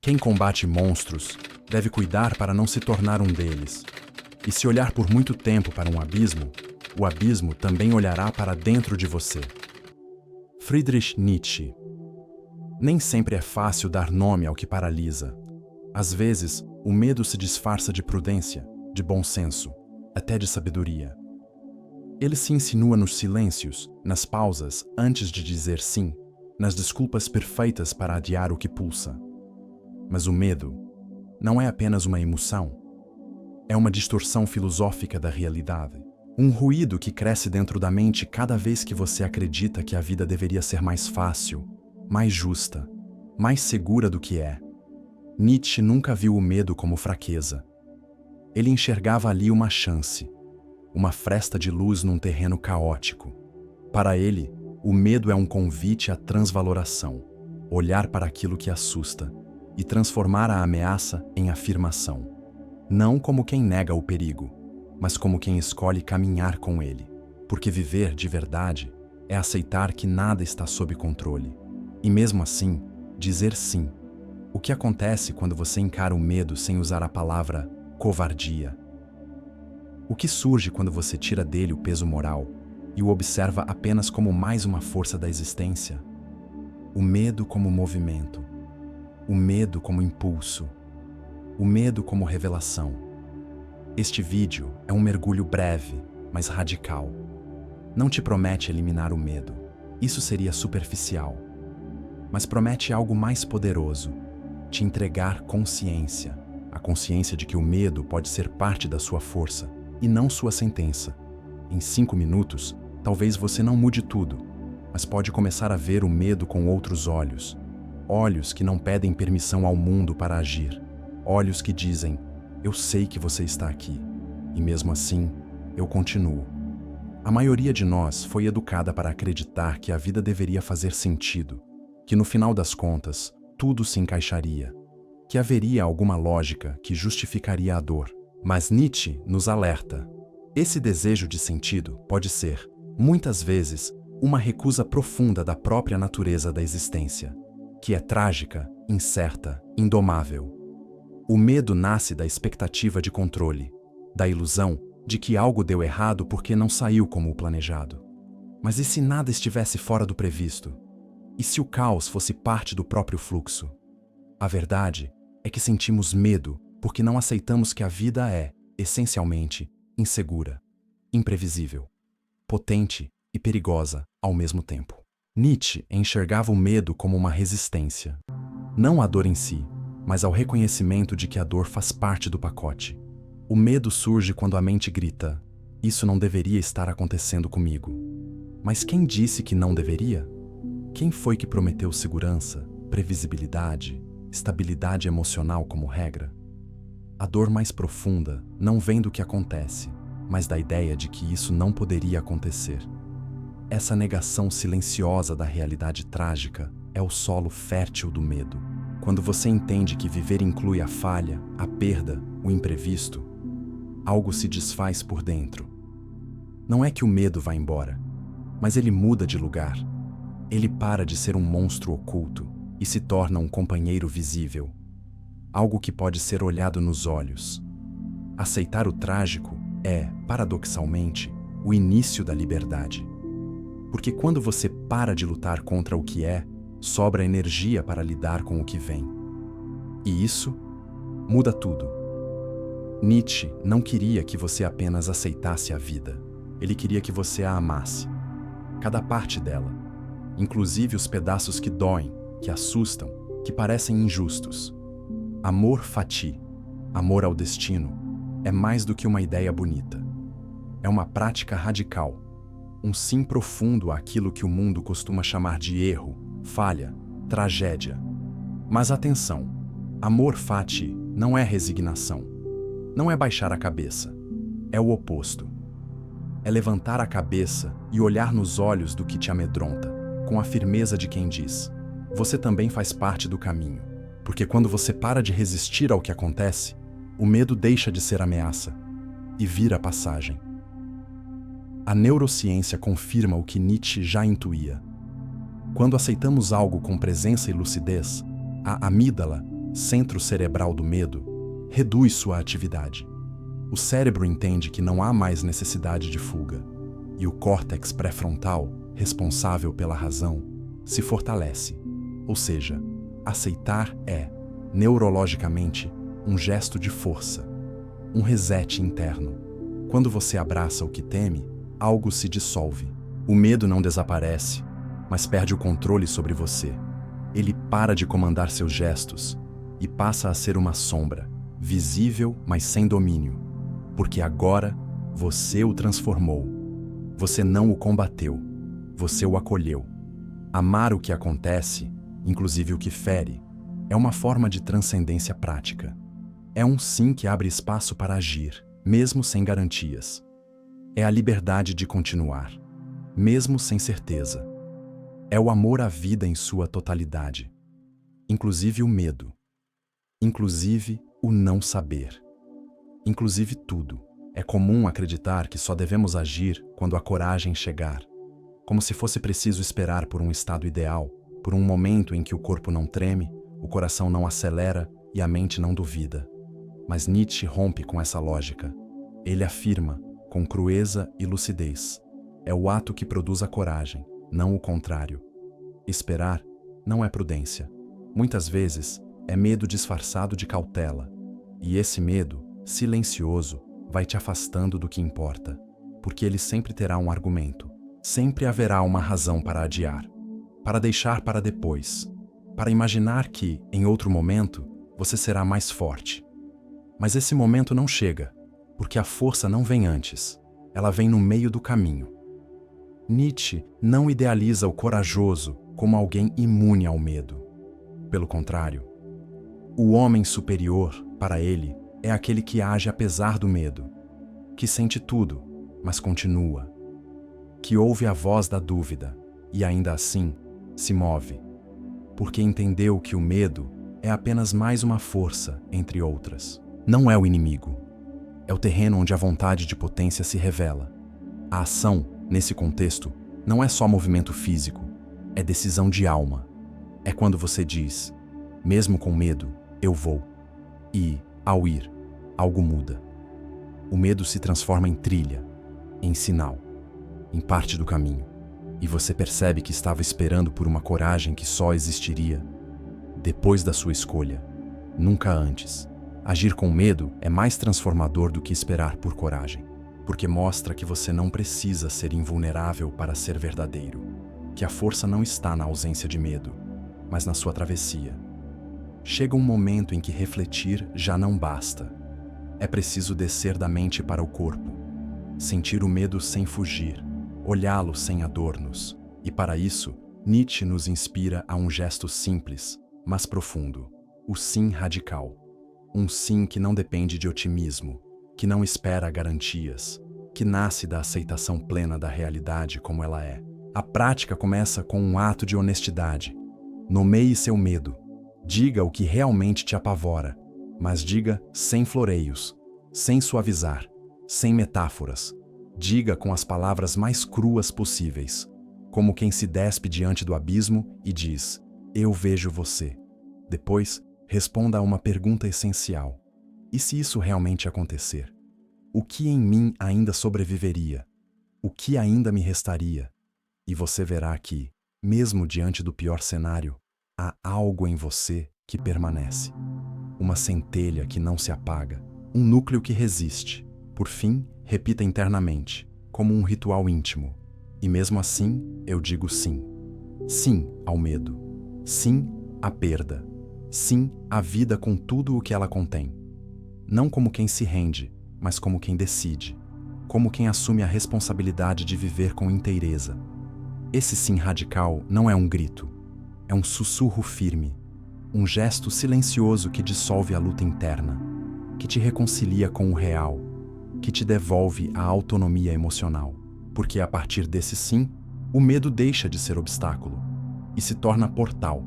Quem combate monstros deve cuidar para não se tornar um deles. E se olhar por muito tempo para um abismo, o abismo também olhará para dentro de você. Friedrich Nietzsche. Nem sempre é fácil dar nome ao que paralisa. Às vezes, o medo se disfarça de prudência, de bom senso, até de sabedoria. Ele se insinua nos silêncios, nas pausas antes de dizer sim, nas desculpas perfeitas para adiar o que pulsa. Mas o medo não é apenas uma emoção. É uma distorção filosófica da realidade. Um ruído que cresce dentro da mente cada vez que você acredita que a vida deveria ser mais fácil, mais justa, mais segura do que é. Nietzsche nunca viu o medo como fraqueza. Ele enxergava ali uma chance, uma fresta de luz num terreno caótico. Para ele, o medo é um convite à transvaloração, olhar para aquilo que assusta e transformar a ameaça em afirmação. Não como quem nega o perigo, mas como quem escolhe caminhar com ele. Porque viver de verdade é aceitar que nada está sob controle. E mesmo assim, dizer sim. O que acontece quando você encara o medo sem usar a palavra covardia? O que surge quando você tira dele o peso moral e o observa apenas como mais uma força da existência? O medo como movimento. O medo como impulso. O medo como revelação. Este vídeo é um mergulho breve, mas radical. Não te promete eliminar o medo. Isso seria superficial. Mas promete algo mais poderoso. Te entregar consciência. A consciência de que o medo pode ser parte da sua força e não sua sentença. Em 5 minutos, talvez você não mude tudo, mas pode começar a ver o medo com outros olhos. Olhos que não pedem permissão ao mundo para agir. Olhos que dizem, eu sei que você está aqui, e mesmo assim, eu continuo. A maioria de nós foi educada para acreditar que a vida deveria fazer sentido, que no final das contas, tudo se encaixaria, que haveria alguma lógica que justificaria a dor. Mas Nietzsche nos alerta. Esse desejo de sentido pode ser, muitas vezes, uma recusa profunda da própria natureza da existência, que é trágica, incerta, indomável. O medo nasce da expectativa de controle, da ilusão de que algo deu errado porque não saiu como o planejado. Mas e se nada estivesse fora do previsto? E se o caos fosse parte do próprio fluxo? A verdade é que sentimos medo porque não aceitamos que a vida é, essencialmente, insegura, imprevisível, potente e perigosa ao mesmo tempo. Nietzsche enxergava o medo como uma resistência, não à dor em si, mas ao reconhecimento de que a dor faz parte do pacote. O medo surge quando a mente grita, isso não deveria estar acontecendo comigo. Mas quem disse que não deveria? Quem foi que prometeu segurança, previsibilidade, estabilidade emocional como regra? A dor mais profunda não vem do que acontece, mas da ideia de que isso não poderia acontecer. Essa negação silenciosa da realidade trágica é o solo fértil do medo. Quando você entende que viver inclui a falha, a perda, o imprevisto, algo se desfaz por dentro. Não é que o medo vá embora, mas ele muda de lugar. Ele para de ser um monstro oculto e se torna um companheiro visível. Algo que pode ser olhado nos olhos. Aceitar o trágico é, paradoxalmente, o início da liberdade. Porque quando você para de lutar contra o que é, sobra energia para lidar com o que vem. E isso muda tudo. Nietzsche não queria que você apenas aceitasse a vida. Ele queria que você a amasse. Cada parte dela, inclusive os pedaços que doem, que assustam, que parecem injustos. Amor fati, amor ao destino, é mais do que uma ideia bonita. É uma prática radical, um sim profundo àquilo que o mundo costuma chamar de erro, falha, tragédia. Mas atenção, amor fati não é resignação, não é baixar a cabeça, é o oposto. É levantar a cabeça e olhar nos olhos do que te amedronta, com a firmeza de quem diz, você também faz parte do caminho. Porque quando você para de resistir ao que acontece, o medo deixa de ser ameaça e vira passagem. A neurociência confirma o que Nietzsche já intuía. Quando aceitamos algo com presença e lucidez, a amígdala, centro cerebral do medo, reduz sua atividade. O cérebro entende que não há mais necessidade de fuga, e o córtex pré-frontal, responsável pela razão, se fortalece. Ou seja, aceitar é, neurologicamente, um gesto de força, um reset interno. Quando você abraça o que teme, algo se dissolve. O medo não desaparece, mas perde o controle sobre você. Ele para de comandar seus gestos e passa a ser uma sombra, visível, mas sem domínio, porque agora você o transformou. Você não o combateu, você o acolheu. Amar o que acontece, inclusive o que fere, é uma forma de transcendência prática. É um sim que abre espaço para agir, mesmo sem garantias. É a liberdade de continuar, mesmo sem certeza. É o amor à vida em sua totalidade, inclusive o medo, inclusive o não saber, inclusive tudo. É comum acreditar que só devemos agir quando a coragem chegar, como se fosse preciso esperar por um estado ideal, por um momento em que o corpo não treme, o coração não acelera e a mente não duvida. Mas Nietzsche rompe com essa lógica. Ele afirma, com crueza e lucidez, é o ato que produz a coragem, não o contrário. Esperar não é prudência. Muitas vezes é medo disfarçado de cautela. E esse medo, silencioso, vai te afastando do que importa, porque ele sempre terá um argumento. Sempre haverá uma razão para adiar, para deixar para depois, para imaginar que, em outro momento, você será mais forte. Mas esse momento não chega, porque a força não vem antes, ela vem no meio do caminho. Nietzsche não idealiza o corajoso como alguém imune ao medo. Pelo contrário, o homem superior, para ele, é aquele que age apesar do medo, que sente tudo, mas continua, que ouve a voz da dúvida e ainda assim se move, porque entendeu que o medo é apenas mais uma força entre outras. Não é o inimigo, é o terreno onde a vontade de potência se revela. A ação, nesse contexto, não é só movimento físico, é decisão de alma. É quando você diz, mesmo com medo, eu vou. E, ao ir, algo muda. O medo se transforma em trilha, em sinal, em parte do caminho. E você percebe que estava esperando por uma coragem que só existiria depois da sua escolha, nunca antes. Agir com medo é mais transformador do que esperar por coragem, porque mostra que você não precisa ser invulnerável para ser verdadeiro, que a força não está na ausência de medo, mas na sua travessia. Chega um momento em que refletir já não basta. É preciso descer da mente para o corpo, sentir o medo sem fugir, olhá-lo sem adornos. E para isso, Nietzsche nos inspira a um gesto simples, mas profundo, o sim radical. Um sim que não depende de otimismo, que não espera garantias, que nasce da aceitação plena da realidade como ela é. A prática começa com um ato de honestidade. Nomeie seu medo. Diga o que realmente te apavora, mas diga sem floreios, sem suavizar, sem metáforas. Diga com as palavras mais cruas possíveis, como quem se despe diante do abismo e diz, eu vejo você. Depois, responda a uma pergunta essencial. E se isso realmente acontecer? O que em mim ainda sobreviveria? O que ainda me restaria? E você verá que, mesmo diante do pior cenário, há algo em você que permanece. Uma centelha que não se apaga, um núcleo que resiste. Por fim, repita internamente, como um ritual íntimo. E mesmo assim, eu digo sim. Sim ao medo. Sim à perda. Sim à vida com tudo o que ela contém. Não como quem se rende, mas como quem decide. Como quem assume a responsabilidade de viver com inteireza. Esse sim radical não é um grito. É um sussurro firme. Um gesto silencioso que dissolve a luta interna. Que te reconcilia com o real. Que te devolve a autonomia emocional. Porque a partir desse sim, o medo deixa de ser obstáculo e se torna portal.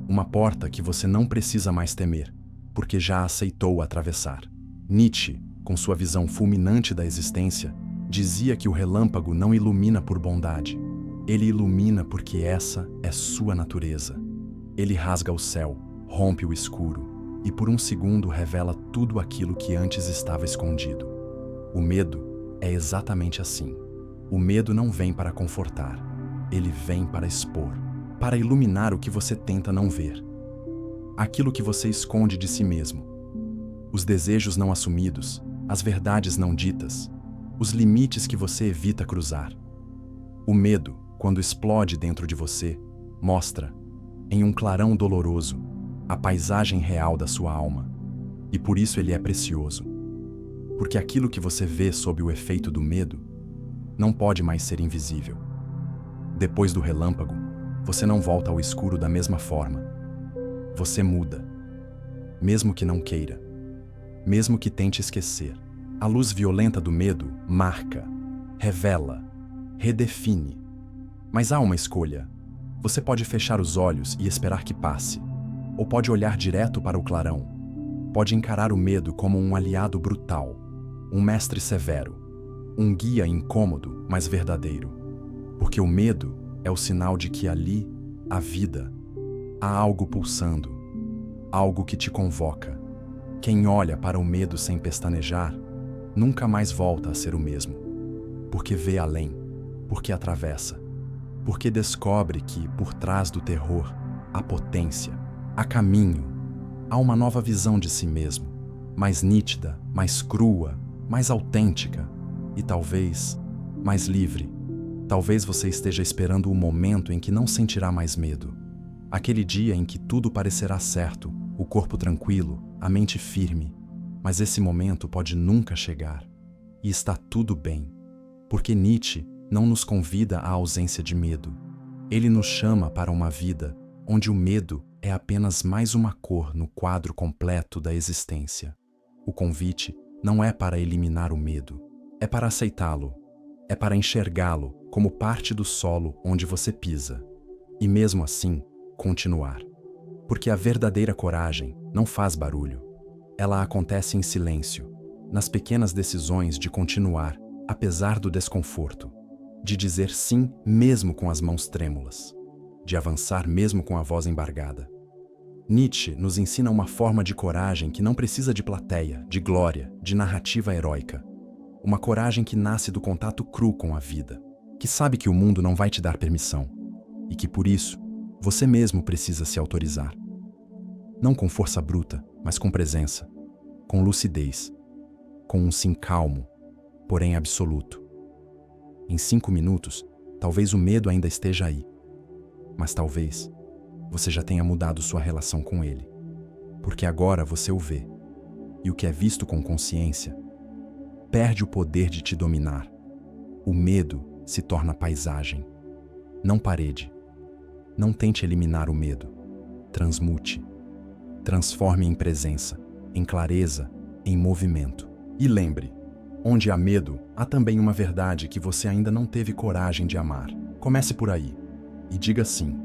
Uma porta que você não precisa mais temer, porque já aceitou atravessar. Nietzsche, com sua visão fulminante da existência, dizia que o relâmpago não ilumina por bondade. Ele ilumina porque essa é sua natureza. Ele rasga o céu, rompe o escuro, e por um segundo revela tudo aquilo que antes estava escondido. O medo é exatamente assim. O medo não vem para confortar, ele vem para expor, para iluminar o que você tenta não ver. Aquilo que você esconde de si mesmo. Os desejos não assumidos, as verdades não ditas, os limites que você evita cruzar. O medo, quando explode dentro de você, mostra, em um clarão doloroso, a paisagem real da sua alma. E por isso ele é precioso. Porque aquilo que você vê sob o efeito do medo não pode mais ser invisível. Depois do relâmpago, você não volta ao escuro da mesma forma. Você muda. Mesmo que não queira. Mesmo que tente esquecer. A luz violenta do medo marca, revela, redefine. Mas há uma escolha. Você pode fechar os olhos e esperar que passe. Ou pode olhar direto para o clarão. Pode encarar o medo como um aliado brutal, um mestre severo, um guia incômodo, mas verdadeiro. Porque o medo é o sinal de que ali, há vida, há algo pulsando, algo que te convoca. Quem olha para o medo sem pestanejar, nunca mais volta a ser o mesmo. Porque vê além, porque atravessa, porque descobre que, por trás do terror, há potência, há caminho, há uma nova visão de si mesmo, mais nítida, mais crua, mais autêntica e talvez mais livre. Talvez você esteja esperando o momento em que não sentirá mais medo. Aquele dia em que tudo parecerá certo, o corpo tranquilo, a mente firme. Mas esse momento pode nunca chegar. E está tudo bem. Porque Nietzsche não nos convida à ausência de medo. Ele nos chama para uma vida onde o medo é apenas mais uma cor no quadro completo da existência. O convite não é para eliminar o medo, é para aceitá-lo, é para enxergá-lo como parte do solo onde você pisa. E mesmo assim, continuar. Porque a verdadeira coragem não faz barulho. Ela acontece em silêncio, nas pequenas decisões de continuar, apesar do desconforto, de dizer sim mesmo com as mãos trêmulas, de avançar mesmo com a voz embargada. Nietzsche nos ensina uma forma de coragem que não precisa de plateia, de glória, de narrativa heróica. Uma coragem que nasce do contato cru com a vida, que sabe que o mundo não vai te dar permissão e que, por isso, você mesmo precisa se autorizar. Não com força bruta, mas com presença, com lucidez, com um sim calmo, porém absoluto. Em 5 minutos, talvez o medo ainda esteja aí, mas talvez você já tenha mudado sua relação com ele, porque agora você o vê, e o que é visto com consciência perde o poder de te dominar. O medo se torna paisagem, não parede. Não tente eliminar o medo. Transmute. Transforme em presença, em clareza, em movimento. E lembre, onde há medo, há também uma verdade que você ainda não teve coragem de amar. Comece por aí e diga sim.